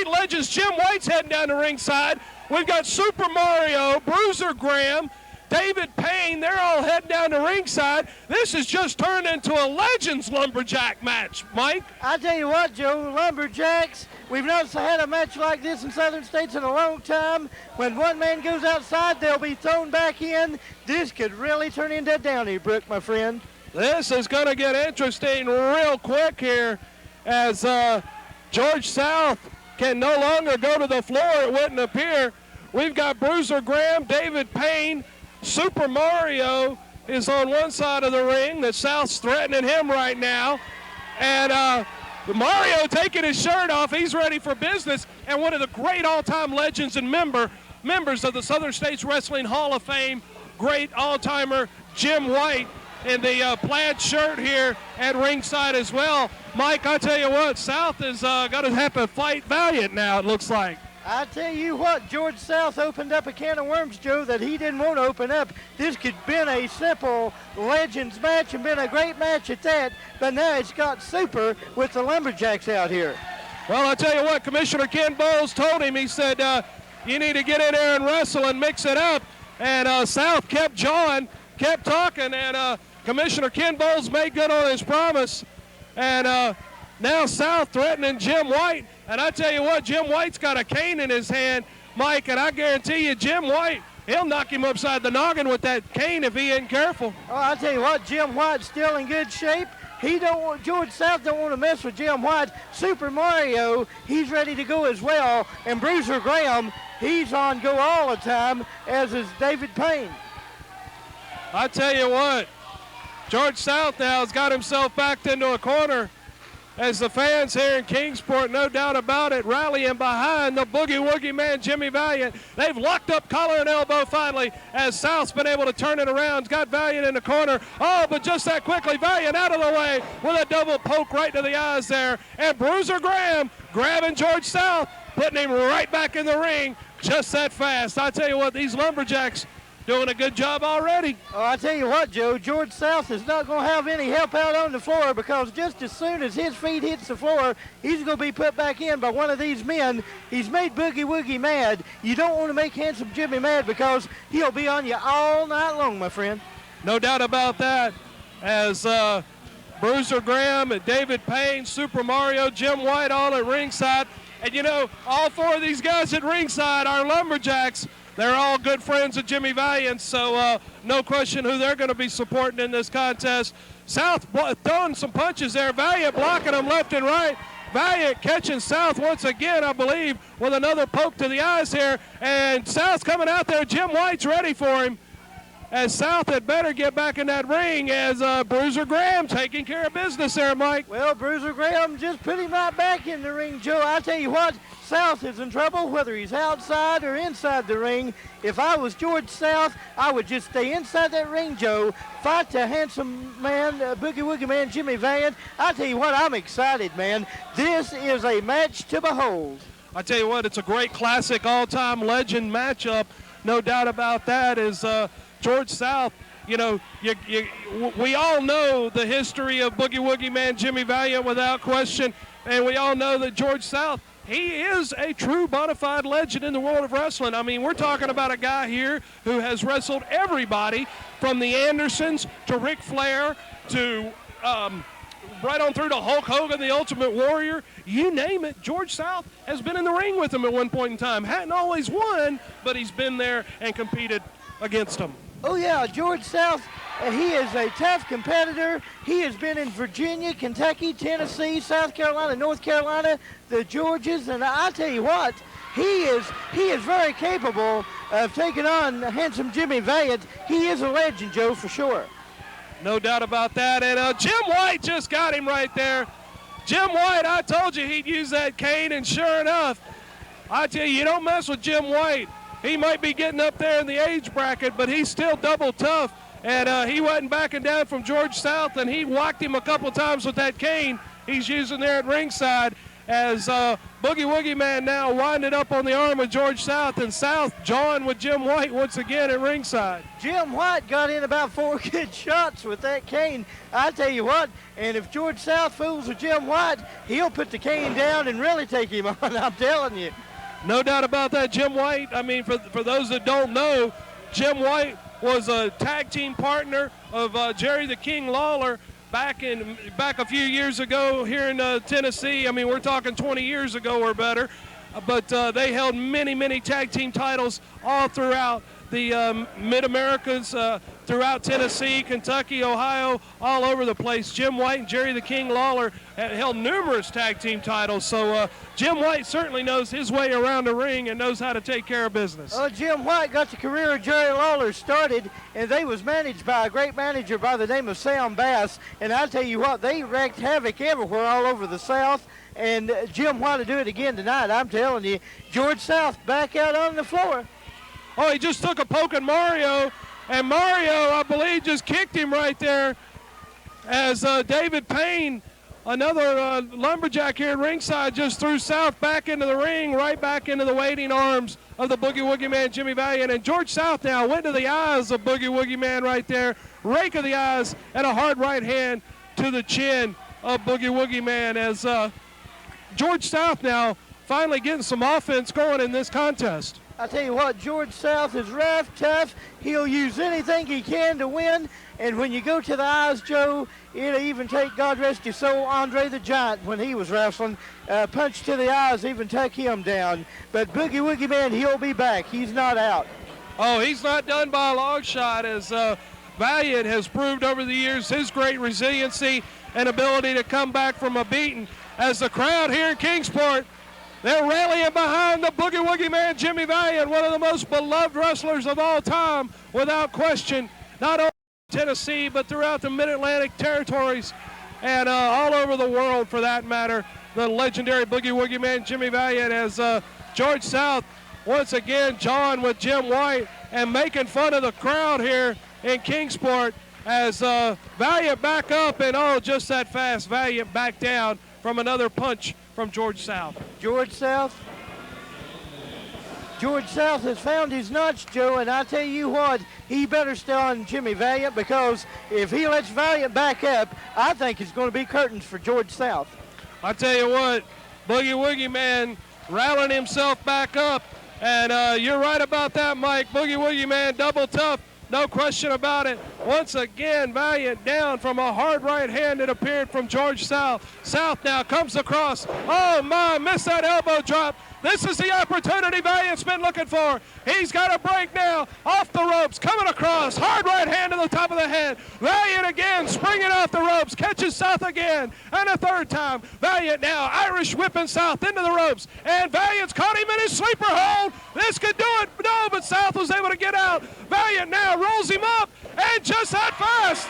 great legends. Jim White's heading down the ringside. We've got Super Mario, Bruiser Graham, David Payne. They're all heading down the ringside. This has just turned into a Legends Lumberjack match, Mike. I tell you what, Joe, Lumberjacks, we've not had a match like this in Southern States in a long time. When one man goes outside, they'll be thrown back in. This could really turn into a Donnybrook, my friend. This is going to get interesting real quick here as George South can no longer go to the floor, it wouldn't appear. We've got Bruiser Graham, David Payne, Super Mario is on one side of the ring. The South's threatening him right now. And Mario taking his shirt off. He's ready for business. And one of the great all-time legends and members of the Southern States Wrestling Hall of Fame, great all-timer Jim White in the plaid shirt here at ringside as well. Mike, I tell you what, South is going to have to fight Valiant now, it looks like. I tell you what, George South opened up a can of worms, Joe, that he didn't want to open up. This could have been a simple Legends match and been a great match at that, but now it's got super with the Lumberjacks out here. Well, I tell you what, Commissioner Ken Bowles told him, he said, you need to get in there and wrestle and mix it up. And South kept jawing, kept talking, and Commissioner Ken Bowles made good on his promise. And now South threatening Jim White. And I tell you what, Jim White's got a cane in his hand, Mike, and I guarantee you Jim White, he'll knock him upside the noggin with that cane if he ain't careful. Oh, I tell you what, Jim White's still in good shape. George South don't want to mess with Jim White. Super Mario, he's ready to go as well. And Bruiser Graham, he's on go all the time, as is David Payne. I tell you what, George South now has got himself backed into a corner as the fans here in Kingsport, no doubt about it, rallying behind the Boogie Woogie Man, Jimmy Valiant. They've locked up collar and elbow finally as South's been able to turn it around. Got Valiant in the corner. Oh, but just that quickly, Valiant out of the way with a double poke right to the eyes there. And Bruiser Graham grabbing George South, putting him right back in the ring just that fast. I tell you what, these Lumberjacks doing a good job already. Oh, I tell you what, Joe, George South is not going to have any help out on the floor because just as soon as his feet hits the floor, he's going to be put back in by one of these men. He's made Boogie Woogie mad. You don't want to make Handsome Jimmy mad because he'll be on you all night long, my friend. No doubt about that. As Bruiser Graham and David Payne, Super Mario, Jim White all at ringside. And you know, all four of these guys at ringside are Lumberjacks. They're all good friends of Jimmy Valiant, so no question who they're going to be supporting in this contest. South throwing some punches there. Valiant blocking them left and right. Valiant catching South once again, I believe, with another poke to the eyes here. And South's coming out there. Jim White's ready for him. As South had better get back in that ring as Bruiser Graham taking care of business there, Mike. Well, Bruiser Graham just put him right back in the ring, Joe. I tell you what, South is in trouble, whether he's outside or inside the ring. If I was George South, I would just stay inside that ring, Joe. Fight the Handsome Man, Boogie Woogie Man, Jimmy Valiant. I tell you what, I'm excited, man. This is a match to behold. I tell you what, it's a great classic all-time legend matchup. No doubt about that. Is George South, you know, we all know the history of Boogie Woogie Man Jimmy Valiant without question, and we all know that George South, he is a true bona fide legend in the world of wrestling. I mean, we're talking about a guy here who has wrestled everybody from the Andersons to Ric Flair to right on through to Hulk Hogan, the Ultimate Warrior. You name it, George South has been in the ring with him at one point in time. Hadn't always won, but he's been there and competed against him. Oh, yeah, George South, he is a tough competitor. He has been in Virginia, Kentucky, Tennessee, South Carolina, North Carolina, the Georgias, and I tell you what, he is very capable of taking on Handsome Jimmy Valiant. He is a legend, Joe, for sure. No doubt about that, and Jim White just got him right there. Jim White, I told you he'd use that cane, and sure enough, I tell you, you don't mess with Jim White. He might be getting up there in the age bracket, but he's still double tough. And he wasn't backing down from George South, and he whacked him a couple times with that cane he's using there at ringside. as Boogie Woogie Man now winded up on the arm of George South, and South jawing with Jim White once again at ringside. Jim White got in about 4 good shots with that cane. I tell you what, and if George South fools with Jim White, he'll put the cane down and really take him on, I'm telling you. No doubt about that. Jim White, I mean, for those that don't know, Jim White was a tag team partner of Jerry the King Lawler back a few years ago here in Tennessee. I mean, we're talking 20 years ago or better. But they held many tag team titles all throughout the Mid-Americas, throughout Tennessee, Kentucky, Ohio, all over the place. Jim White and Jerry the King Lawler held numerous tag team titles. So Jim White certainly knows his way around the ring and knows how to take care of business. Jim White got the career of Jerry Lawler started, and they was managed by a great manager by the name of Sam Bass. And I tell you what, they wreaked havoc everywhere all over the South. And Jim White to do it again tonight. I'm telling you, George South back out on the floor. Oh, he just took a poke at Mario, and Mario, I believe, just kicked him right there as David Payne, another lumberjack here at ringside, just threw South back into the ring, right back into the waiting arms of the Boogie Woogie Man, Jimmy Valiant. And George South now went to the eyes of Boogie Woogie Man right there, rake of the eyes, and a hard right hand to the chin of Boogie Woogie Man as George South now finally getting some offense going in this contest. I tell you what, George South is rough, tough. He'll use anything he can to win. And when you go to the eyes, Joe, it'll even take, God rest his soul, Andre the Giant when he was wrestling. Punch to the eyes, even took him down. But Boogie Woogie Man, he'll be back. He's not out. Oh, he's not done by a long shot, as Valiant has proved over the years his great resiliency and ability to come back from a beating. As the crowd here in Kingsport, they're rallying behind the Boogie Woogie Man, Jimmy Valiant, one of the most beloved wrestlers of all time, without question, not only in Tennessee, but throughout the Mid-Atlantic territories and all over the world, for that matter. The legendary Boogie Woogie Man, Jimmy Valiant, as George South once again jawing with Jim White and making fun of the crowd here in Kingsport, as Valiant back up, and oh, just that fast, Valiant back down from another punch from George South. George South has found his notch, Joe, and I tell you what, he better stay on Jimmy Valiant, because if he lets Valiant back up, I think it's going to be curtains for George South. I tell you what, Boogie Woogie Man rallying himself back up, and you're right about that, Mike. Boogie Woogie Man double tough, no question about it. Once again, Valiant down from a hard right hand that appeared from George South. South now comes across. Oh my, missed that elbow drop. This is the opportunity Valiant's been looking for. He's got a break now, off the ropes, coming across, hard right hand to the top of the head. Valiant again, springing off the ropes, catches South again, and a third time. Valiant now, Irish whipping South into the ropes, and Valiant's caught him in his sleeper hold. This could do it, no, but South was able to get out. Valiant now rolls him up, and just that fast.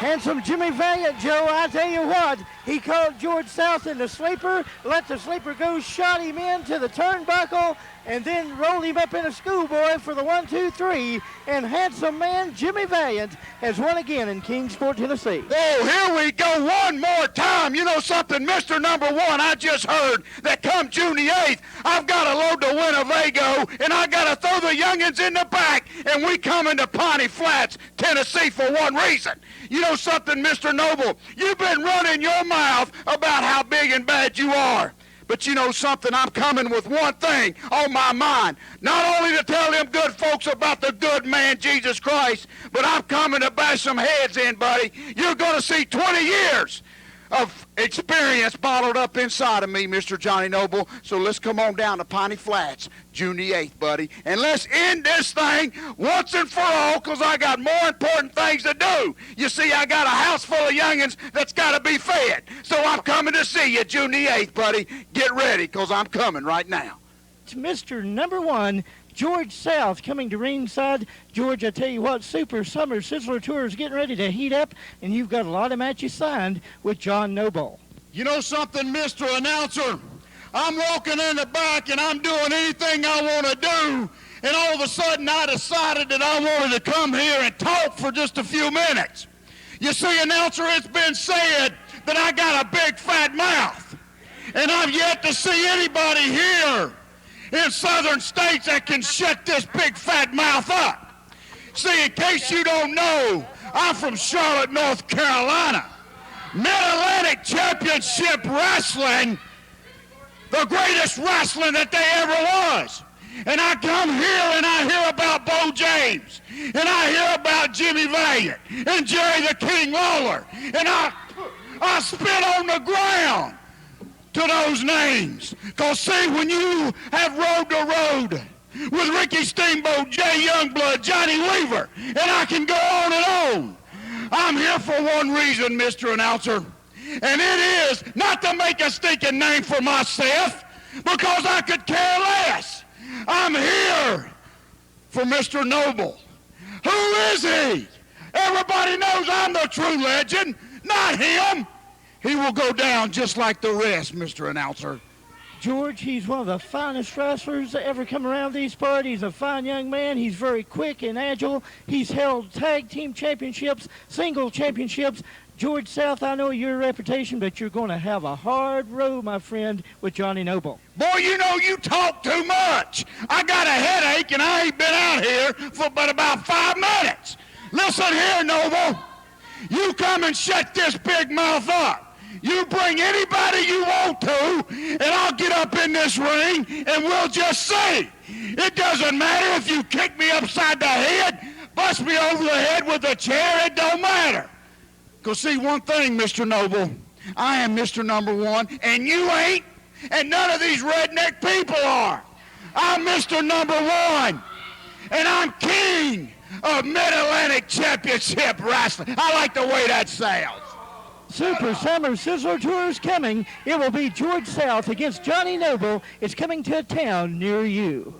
Handsome Jimmy Valiant, Joe, I tell you what, he called George South in the sleeper, let the sleeper go, shot him into the turnbuckle, and then rolled him up in a schoolboy for the 1, 2, 3. And handsome man Jimmy Valiant has won again in Kingsport, Tennessee. Oh, here we go one more time. You know something, Mr. Number One, I just heard that come June the 8th, I've got to load the Winnebago, and I got to throw the youngins in the back, and we coming to Piney Flats, Tennessee, for one reason. You know something, Mr. Noble, you've been running your mouth about how big and bad you are. But you know something, I'm coming with one thing on my mind. Not only to tell them good folks about the good man, Jesus Christ, but I'm coming to bash some heads in, buddy. You're going to see 20 years of experience bottled up inside of me, Mr. Johnny Noble. So let's come on down to Piney Flats, June the 8th, buddy. And let's end this thing once and for all, because I got more important things to do. You see, I got a house full of youngins that's got to be fed. So I'm coming to see you June the 8th, buddy. Get ready, because I'm coming right now. It's Mr. Number One, George South, coming to ringside. George, I tell you what, Super Summer Sizzler Tour is getting ready to heat up, and you've got a lot of matches signed with John Noble. You know something, Mr. Announcer? I'm walking in the back, and I'm doing anything I want to do, and all of a sudden I decided that I wanted to come here and talk for just a few minutes. You see, announcer, it's been said that I got a big fat mouth, and I've yet to see anybody here in southern states that can shut this big fat mouth up. See, in case you don't know, I'm from Charlotte, North Carolina. Mid-Atlantic Championship Wrestling, the greatest wrestling that there ever was. And I come here and I hear about Bo James, and I hear about Jimmy Valiant and Jerry the King Lawler, and I spit on the ground to those names. Because see, when you have Road to Road with Ricky Steamboat, Jay Youngblood, Johnny Weaver, and I can go on and on. I'm here for one reason, Mr. Announcer, and it is not to make a stinking name for myself, because I could care less. I'm here for Mr. Noble. Who is he? Everybody knows I'm the true legend, not him. He will go down just like the rest, Mr. Announcer. George, he's one of the finest wrestlers that ever come around these parts. He's a fine young man. He's very quick and agile. He's held tag team championships, single championships. George South, I know your reputation, but you're going to have a hard road, my friend, with Johnny Noble. Boy, you know you talk too much. I got a headache, and I ain't been out here for but about 5 minutes. Listen here, Noble. You come and shut this big mouth up. You bring anybody you want to, and I'll get up in this ring, and we'll just see. It doesn't matter if you kick me upside the head, bust me over the head with a chair, it don't matter. Because see, one thing, Mr. Noble, I am Mr. Number One, and you ain't, and none of these redneck people are. I'm Mr. Number One, and I'm king of Mid-Atlantic Championship Wrestling. I like the way that sounds. Super Summer Sizzler Tour is coming. It will be George South against Johnny Noble. It's coming to a town near you.